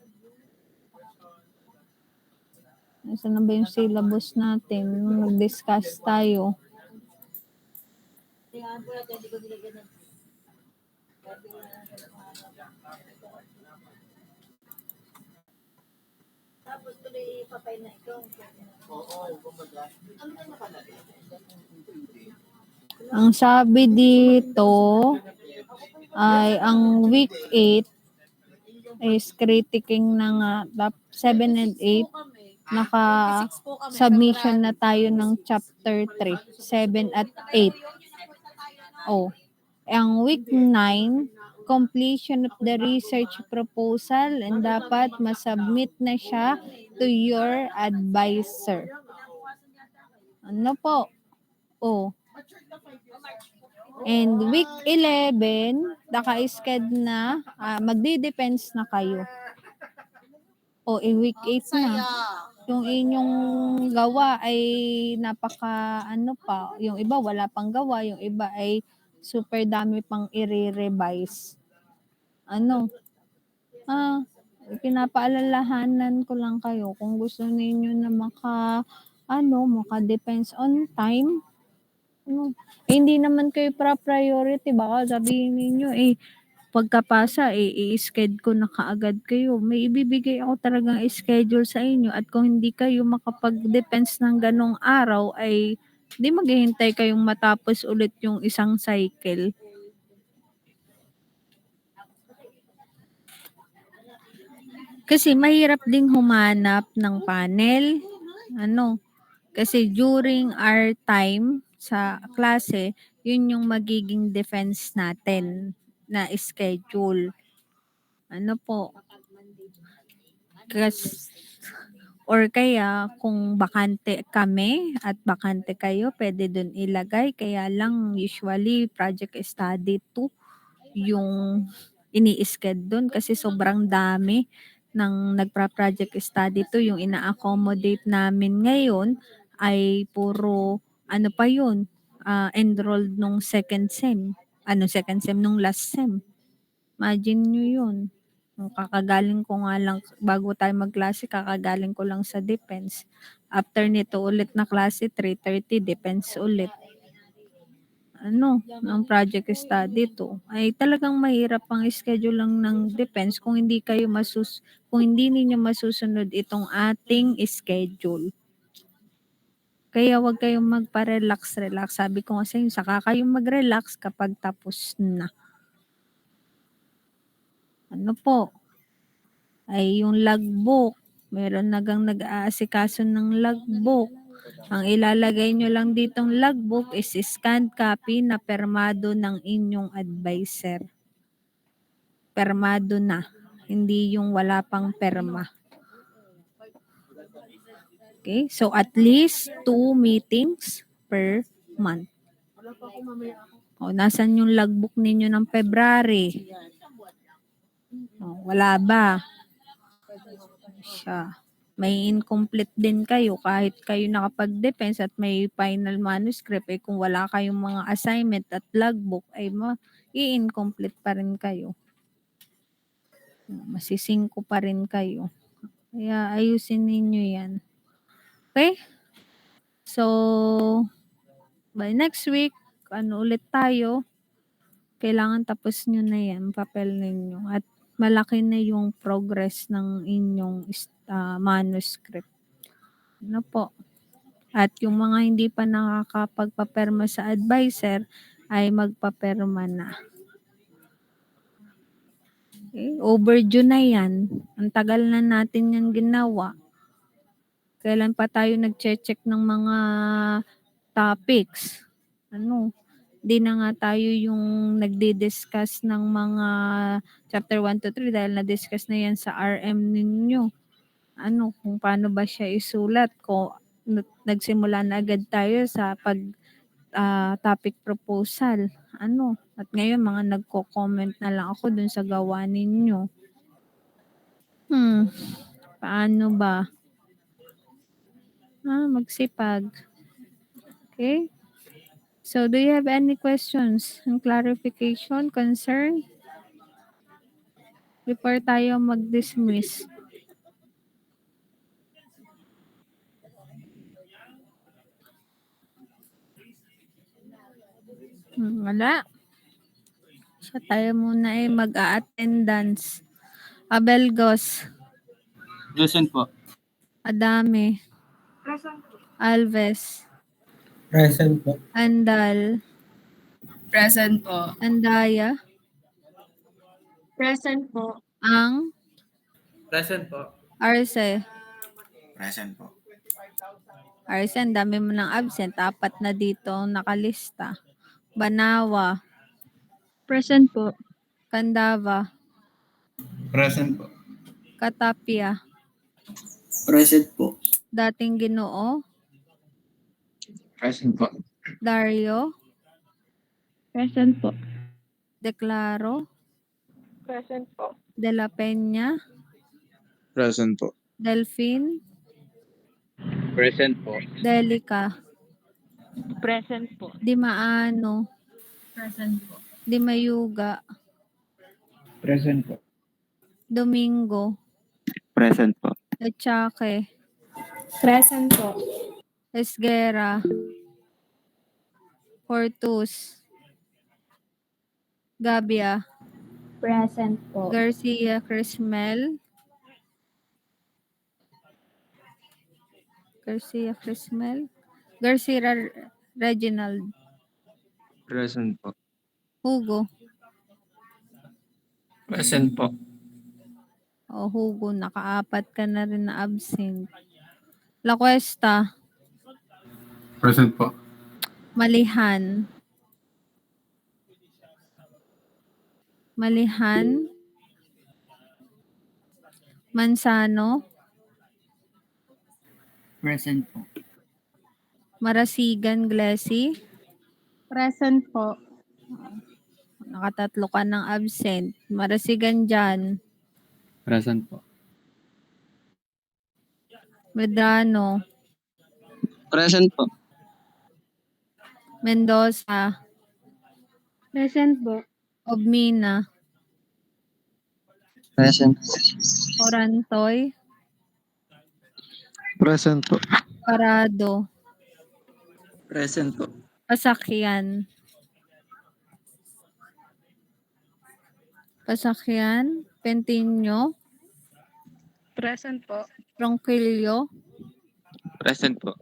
Nasaan na ba yung syllabus natin? Nung nag-discuss tayo. Ang sabi dito ay ang week 8 is critiquing ng 7 and 8. Naka-submission na tayo ng chapter 3, 7 at 8. Oh, ang week 9, completion of the research proposal and dapat masubmit na siya to your advisor. Ano po? Oh. And week 11, naka-schedule na, magdi-depends na kayo. O, week 8 na. Yung inyong gawa ay yung iba wala pang gawa, yung iba ay super dami pang i-revise. Pinapaalalahanan ko lang kayo kung gusto ninyo na maka-depends on time. Hindi naman kayo priority. Baka sabihin ninyo, pagkapasa, i-schedule ko na kaagad kayo. May ibibigay ako talagang schedule sa inyo at kung hindi kayo makapag-depends ng ganong araw, ay di maghihintay kayong matapos ulit yung isang cycle. Kasi mahirap ding humanap ng panel. Kasi during our time sa klase, yun yung magiging defense natin na schedule. Or kaya kung bakante kami at bakante kayo, pwede dun ilagay. Kaya lang usually project study 2 yung ini-schedule dun kasi sobrang dami ng nagpa-project study 2. Yung ina-accommodate namin ngayon ay puro enrolled nung second sem. Second sem nung last sem. Imagine nyo yun. Kakagaling ko nga lang, bago tayo magklase, kakagaling ko lang sa defense. After nito ulit na klase, 3:30, defense ulit. Ng project study to. Ay talagang mahirap ang schedule lang ng defense kung hindi ninyo masusunod itong ating schedule. Kaya wag kayong magpa-relax. Sabi ko nga sa inyo, saka kayong mag-relax kapag tapos na. Ay yung logbook. Meron nag-aasikaso ng logbook. Ang ilalagay nyo lang ditong logbook is scanned copy na permado ng inyong advisor. Permado na. Hindi yung wala pang perma. Okay? So at least 2 meetings per month. Nasaan yung logbook ninyo ng February? Wala ba? May incomplete din kayo kahit kayo nakapag-defense at may final manuscript kung wala kayong mga assignment at logbook ay i-incomplete pa rin kayo. Masisingko pa rin kayo. Kaya ayusin ninyo yan. Okay? So, by next week, ulit tayo. Kailangan tapos nyo na yan, papel ninyo. At malaki na yung progress ng inyong manuscript. At yung mga hindi pa nakakapagpaperma sa advisor ay magpaperma na. Okay? Overdue na yan. Ang tagal na natin yan ginawa. Kailan pa tayo nag-check ng mga topics? Di na nga tayo yung nagdi-discuss ng mga chapter 1 to 3 dahil na-discuss na yan sa RM ninyo. Kung paano ba siya isulat. Nagsimula na agad tayo sa topic proposal. At ngayon mga nagko-comment na lang ako dun sa gawa ninyo. Paano ba? Magsipag. Okay? So, do you have any questions and clarification, concern? Before tayo mag-dismiss. Wala. So, tayo muna mag-a-attendance. Abelgos. Present po. Adame. Alves. Present po. Andal. Present po. Andaya. Present po. Ang. Present po. Arce. Present po. Arce, ang dami mo ng absent. 4 na dito nakalista. Banawa. Present po. Candava. Present po. Katapia. Present po. Dating Ginoo. Present po. Dario. Present po. Declaro. Present po. De la Peña. Present po. Delphine. Present po. Delica. Present po. Dimaano. Present po. Dimayuga. Present po. Domingo. Present po. Echake. Present po. Esguera. Fortus. Gabia. Present po. Garcia Crismel. Garcia Crismel. Garcia Reginald. Present po. Hugo. Present po. Hugo, naka-4 ka na rin na absent. La Cuesta. Present po. Malihan. Malihan. Mansano. Present po. Marasigan Glessy. Present po. Nakatatlo ka ng absent. Marasigan Jan. Present po. Medrano. Present po. Mendoza. Present po. Obmina. Present. Orantoy. Present po. Parado. Present po. Pasakyan. Pasakyan. Pentinyo. Present po. Ronquillo. Present po.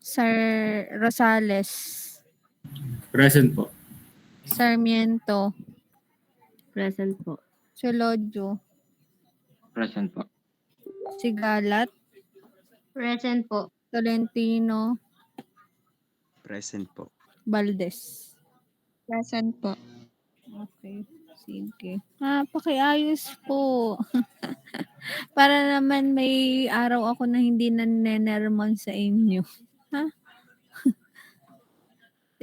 Sir Rosales. Present po. Sarmiento. Present po. Cholodio. Present po. Sigalat. Present po. Tolentino. Present po. Valdez. Present po. Okay. Sige. Pakiayos po. Para naman may araw ako na hindi nanenermon sa inyo. Ha?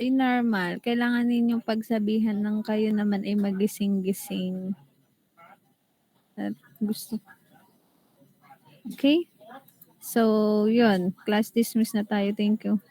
Normal. Kailangan ninyong pagsabihan ng kayo naman ay magising-gising. At gusto. Okay? So, yun. Class dismiss na tayo. Thank you.